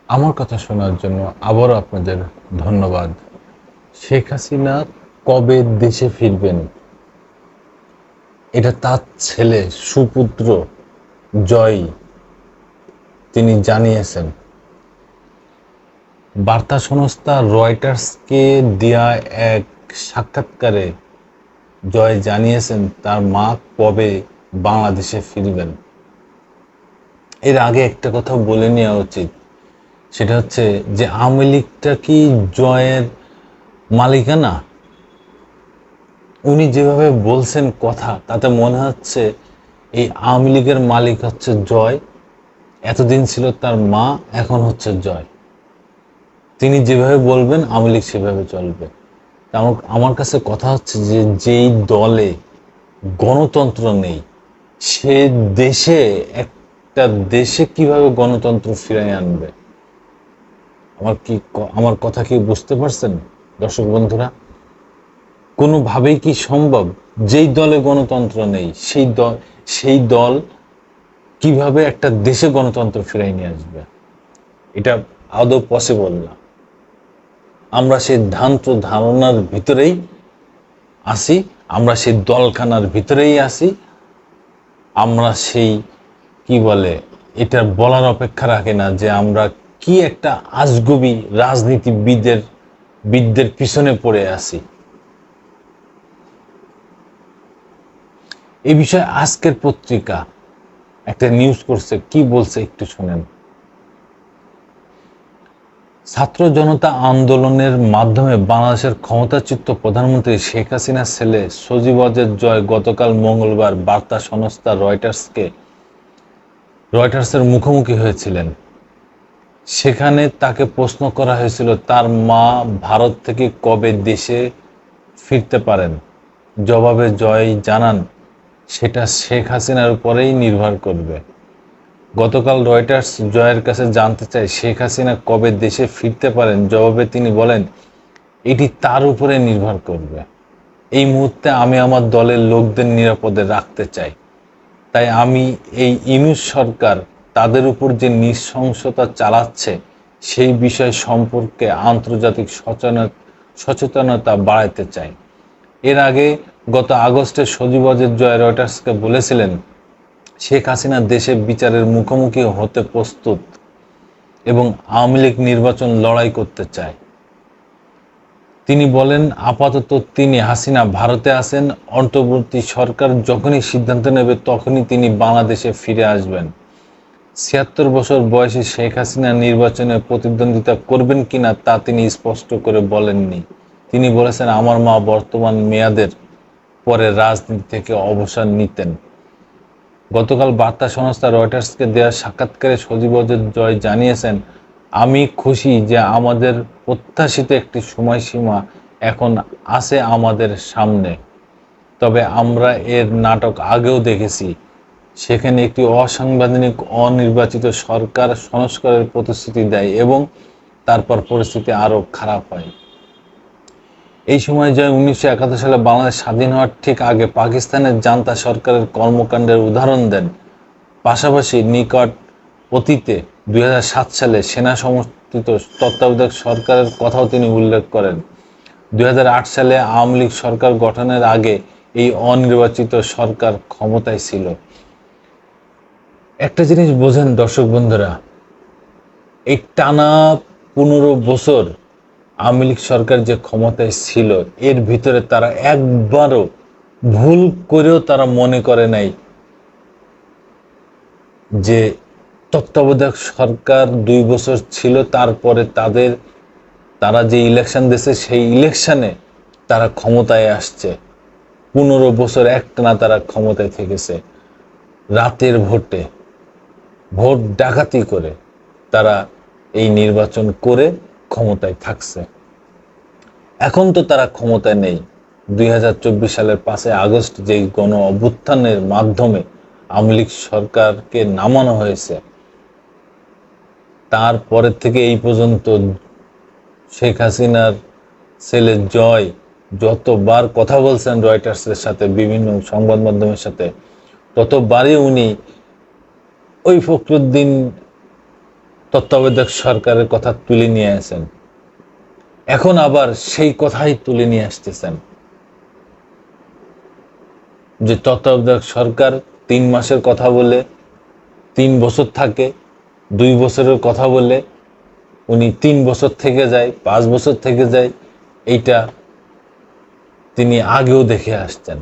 আমার কথা শোনার জন্য আবারও আপনাদের ধন্যবাদ। শেখ হাসিনা কবে দেশে ফিরবেন, এটা তার ছেলে সুপুত্র জয় তিনি জানিয়েছেন। বার্তা সংস্থা রয়টার্সকে দেয়া এক সাক্ষাৎকারে জয় জানিয়েছেন তার মা কবে বাংলাদেশে ফিরবেন। এর আগে একটা কথা বলে নেওয়া উচিত, সেটা হচ্ছে যে আওয়ামী লীগটা কি জয়ের মালিকানা? উনি যেভাবে বলছেন কথা, তাতে মনে হচ্ছে এই আওয়ামী লীগের মালিক হচ্ছে জয়, এতদিন ছিল তার মা, এখন হচ্ছে জয়। তিনি যেভাবে বলবেন আওয়ামী লীগ সেভাবে চলবে। আমার কাছে কথা হচ্ছে যে যেই দলে গণতন্ত্র নেই, সে দেশে একটা দেশে কিভাবে গণতন্ত্র ফিরিয়ে আনবে? আমার কথা কি বুঝতে পারছেন দর্শক বন্ধুরা? কোনোভাবেই কি সম্ভব? যেই দলে গণতন্ত্র নেই সেই দল কিভাবে একটা দেশে গণতন্ত্র ফিরাই নিয়ে আসবে? এটা আদৌ পসিবল না। আমরা সেই ভ্রান্ত ধারণার ভিতরেই আসি, আমরা সেই দলখানার ভিতরেই আসি, আমরা সেই কি বলে এটা বলার অপেক্ষা রাখে না যে আমরা কি একটা আজগুবি বিদদের পিছনে পড়ে আছি। এই বিষয়ে আজকের পত্রিকা একটা নিউজ করছে, কি বলছে একটু শুনেন। ছাত্র জনতা আন্দোলনের মাধ্যমে বাংলাদেশের ক্ষমতাচ্যুত প্রধানমন্ত্রী শেখ হাসিনার ছেলে সজীব ওয়াজেদ জয় গতকাল মঙ্গলবার বার্তা সংস্থা রয়টার্সের মুখোমুখি হয়েছিলেন। সেখানে তাকে প্রশ্ন করা হয়েছিল তার মা ভারত থেকে কবে দেশে ফিরতে পারেন। জবাবে জয় জানান, সেটা শেখ হাসিনার উপরেই নির্ভর করবে। গতকাল রয়টার্স জয়ের কাছে জানতে চায় শেখ হাসিনা কবে দেশে ফিরতে পারেন। জবাবে তিনি বলেন, এটি তার উপরে নির্ভর করবে। এই মুহূর্তে আমি আমার দলের লোকদের নিরাপদে রাখতে চাই। তাই আমি এই ইউনূস সরকার তাদের উপর যে নৃশংসতা চালাচ্ছে সেই বিষয় সম্পর্কে আন্তর্জাতিক সচেতনতা বাড়াতে চাই। এর আগে গত আগস্টে সজীব ওয়াজেদ জয় রয়টার্সকে বলেছিলেন, শেখ হাসিনা দেশে বিচারের মুখোমুখি হতে প্রস্তুত এবং আওয়ামী লীগ নির্বাচন লড়াই করতে চায়। তিনি বলেন, আপাতত হাসিনা ভারতে আছেন, অন্তর্বর্তী সরকার যখনই সিদ্ধান্ত নেবে তখনই তিনি বাংলাদেশে ফিরে আসবেন। ৭৬ বছর বয়সী শেখ হাসিনা নির্বাচনে প্রতিদ্বন্দ্বিতা করবেন কিনা তা তিনি স্পষ্ট করে বলেননি। তিনি বলেছেন, আমার মা বর্তমান মেয়াদের পরে রাজনীতি থেকে অবসর নিতেন। গতকাল বার্তা সংস্থা রয়টার্সকে দেওয়া সাক্ষাৎকারে সজীব ওয়াজেদ জয় জানিয়েছেন, আমি খুশি যে আমাদের প্রত্যাশিত একটি সময়সীমা এখন আছে আমাদের সামনে। তবে আমরা এর নাটক আগেও দেখেছি। সেখানে একটি অসাংবিধানিক অনির্বাচিত সরকার সংস্কারের প্রতিশ্রুতি দেয় এবং তারপর পরিস্থিতি আরও খারাপ হয়। এই সময় জয় ১৯৭১ সালে বাংলাদেশ স্বাধীন হওয়ার ঠিক আগে পাকিস্তানের জান্তা সরকারের কর্মকাণ্ডের উদাহরণ দেন। পাশাপাশি নিকট অতীতে ২০০৭ সালে সেনা সমর্থিত তত্ত্বাবধায়ক সরকারের কথাও তিনি উল্লেখ করেন। ২০০৮ সালে আওয়ামী লীগ সরকার গঠনের আগে এই অনির্বাচিত সরকার ক্ষমতায় ছিল। একটা জিনিস বোঝেন দর্শক বন্ধুরা, এই টানা ১৫ বছর আওয়ামী লীগ সরকার যে ক্ষমতায় ছিল, এর ভিতরে তারা একবারও ভুল করেও তারা মনে করে নাই যে তত্ত্বাবধায়ক সরকার ২ বছর ছিল, তারপরে তারা যে ইলেকশন দিয়েছে সেই ইলেকশনে তারা ক্ষমতায় আসছে। ১৫ বছর একটানা তারা ক্ষমতায় থেকেছে। রাতের ভোট ডাকাতি করে তারা এই নির্বাচন করে ক্ষমতায় থাকছে। এখন তো তারা ক্ষমতায় নেই। ২০২৪ সালের ৫ই আগস্ট যে গণ অভ্যুত্থানের মাধ্যমে আওয়ামী লীগ সরকারকে নামানো হয়েছে, তারপরের থেকে এই পর্যন্ত শেখ হাসিনার ছেলে জয় যতবার কথা বলছেন রয়টার্সের সাথে, বিভিন্ন সংবাদ মাধ্যমের সাথে, ততবারই উনি ওই ফখরুদ্দিন তত্ত্বাবধায়ক সরকারের কথা তুলে নিয়ে আসেন, এখন আবার সেই কথাই তুলে নিয়ে আসতেছেন যে তত্ত্বাবধায়ক সরকার 3 মাসের কথা বলে 3 বছর থাকে, 2 বছরের কথা বলে উনি 3 বছর থেকে যায়, 5 বছর থেকে যায়। এইটা তিনি আগেও দেখে আসছেন।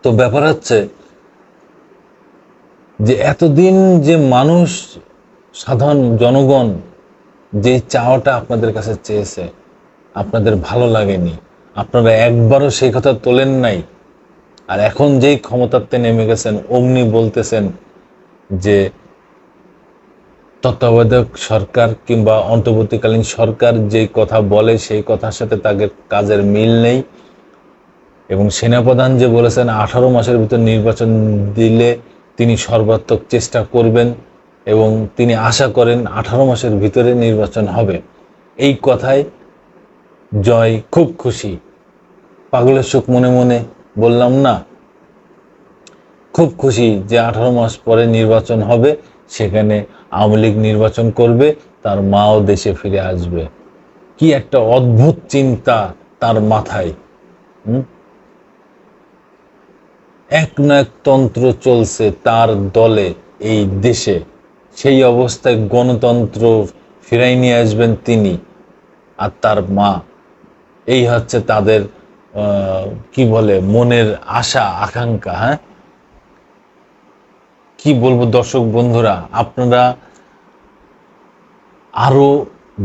তো ব্যাপার হচ্ছে যে এতদিন যে মানুষ, সাধারণ জনগণ যে চাওয়াটা আপনাদের কাছে চেয়েছে, আপনাদের ভালো লাগেনি, আপনারা একবারও সেই কথা তোলেন নাই। আর এখন যেই ক্ষমতাতে নেমে গেছেন অমনি বলতেছেন যে তত্ত্বাবধায়ক সরকার কিংবা অন্তর্বর্তীকালীন সরকার যেই কথা বলে সেই কথার সাথে তাদের কাজের মিল নেই। এবং সেনাপ্রধান যে বলেছেন 18 মাসের ভিতর নির্বাচন দিলে তিনি সর্বাত্মক চেষ্টা করবেন এবং তিনি আশা করেন 18 মাসের ভিতরে নির্বাচন হবে। এই কথায় জয় খুব খুশি। পাগলের সুখ মনে মনে বললাম না, খুব খুশি যে 18 মাস পরে নির্বাচন হবে, সেখানে আওয়ামী লীগ নির্বাচন করবে, তার মাও দেশে ফিরে আসবে। কি একটা অদ্ভুত চিন্তা তার মাথায়। এক না এক তন্ত্র চলছে তার দলে, এই দেশে। সেই অবস্থায় গণতন্ত্র ফিরাই নিয়ে আসবেন তিনি আর তার মা। এই হচ্ছে তাদের কি বলে মনের আশা আকাঙ্ক্ষা। হ্যাঁ, কি বলবো দর্শক বন্ধুরা, আপনারা আরো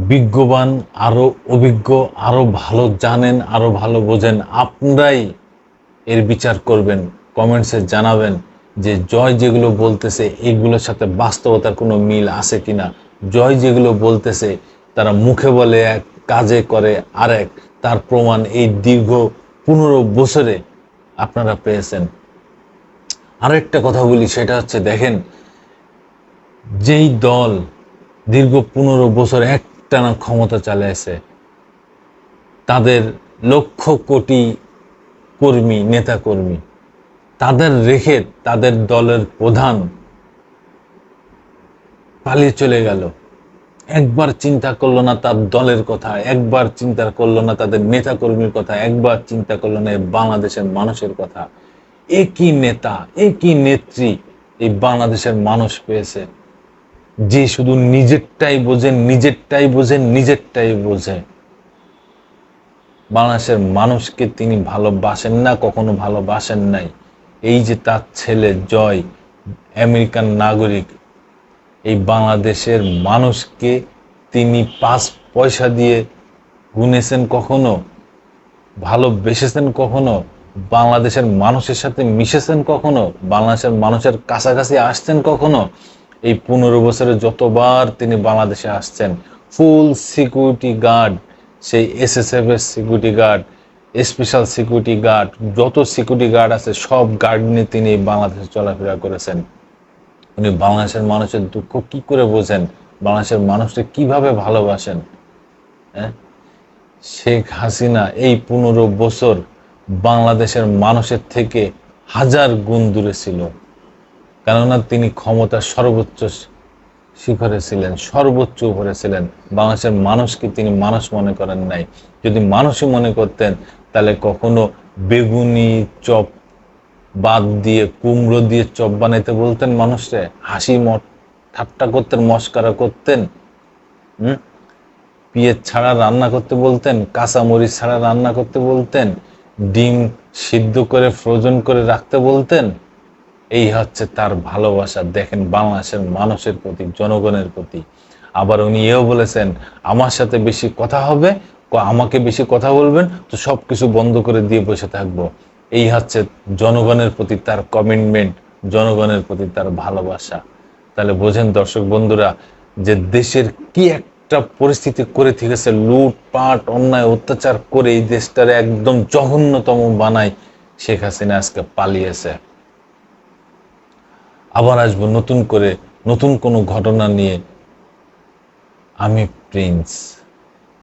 বিজ্ঞবান, আরো অভিজ্ঞ, আরো ভালো জানেন, আরো ভালো বোঝেন, আপনারাই এর বিচার করবেন, কমেন্টসে জানাবেন যে জয় যেগুলো বলতেছে এগুলোর সাথে বাস্তবতার কোনো মিল আছে কিনা। জয় যেগুলো বলতেছে তারা মুখে বলে এক, কাজে করে আরেক, তার প্রমাণ এই দীর্ঘ 15 বছরে আপনারা পেয়েছেন। আরেকটা কথা বলি, সেটা হচ্ছে দেখেন, যেই দল দীর্ঘ 15 বছর একটানা ক্ষমতা চালিয়েছে, তাদের লক্ষ কোটি কর্মী, নেতা কর্মী, তাদের রেখে তাদের দলের প্রধান পালিয়ে চলে গেল। একবার চিন্তা করলো না তার দলের কথা, একবার চিন্তা করলো না তাদের নেতা কর্মীর কথা, একবার চিন্তা করলো না বাংলাদেশের মানুষের কথা। একই নেতা, একই নেত্রী এই বাংলাদেশের মানুষ পেয়েছে, যে শুধু নিজেরটাই বোঝেন, নিজেরটাই বোঝেন, নিজেরটাই বোঝে। বাংলাদেশের মানুষকে তিনি ভালোবাসেন না, কখনো ভালোবাসেন নাই। এই যে তার ছেলে জয় আমেরিকান নাগরিক, এই বাংলাদেশের মানুষকে তিনি 5 পয়সা দিয়ে গুনেছেন কখনো? ভালোবেসেছেন কখনো? বাংলাদেশের মানুষের সাথে মিশেছেন কখনো? বাংলাদেশের মানুষের কাছাকাছি আসছেন কখনো? এই 15 বছরে যতবার তিনি বাংলাদেশে আসছেন, ফুল সিকিউরিটি গার্ড, সেই এসএসএফ এর security guard, special security guard, যত সিকিউরিটি গার্ড আছে সব গার্ড নিয়ে তিনি বাংলাদেশে চলাফেরা করেছেন। উনি বাংলাদেশের মানুষের দুঃখ কি করে বোঝেন, বাংলাদেশের মানুষকে কিভাবে ভালোবাসেন। হ্যাঁ, শেখ হাসিনা এই 15 বছর বাংলাদেশের মানুষের থেকে 1000 গুণ দূরে ছিল, কেননা তিনি ক্ষমতার সর্বোচ্চ শিখরে ছিলেন, সর্বোচ্চ উপরে ছিলেন। বাংলাদেশের মানুষকে তিনি মানুষ মনে করেন নাই। যদি মানুষই মনে করতেন তাহলে কখনো বেগুনি চপ বাদ দিয়ে কুমড়ো দিয়ে চপ বানাইতে বলতেন মানুষরে? হাসি ঠাট্টা করতেন, মস্করা করতেন? পেঁয়াজ ছাড়া রান্না করতে বলতেন, কাঁচা মরিচ ছাড়া রান্না করতে বলতেন, ডিম সিদ্ধ করে ফ্রোজেন করে রাখতে বলতেন। এই হচ্ছে তার ভালোবাসা, দেখেন, বাংলাদেশের মানুষের প্রতি, জনগণের প্রতি। আবার উনি এও বলেছেন, আমার সাথে বেশি কথা হবে, আমাকে বেশি কথা বলবেন তো সবকিছু বন্ধ করে দিয়ে বসে থাকবো। এই হচ্ছে জনগণের প্রতি তার কমিটমেন্ট, জনগণের প্রতি তার ভালোবাসা। তাহলে বোঝেন দর্শক বন্ধুরা যে দেশের কি একটা পরিস্থিতি করে থেকেছে, লুটপাট, অন্যায়, অত্যাচার করে এই দেশটারে একদম জঘন্যতম বানায় শেখ হাসিনা আজকে পালিয়েছে। আবার আসবো নতুন করে, নতুন কোনো ঘটনা নিয়ে। আমি প্রিন্স।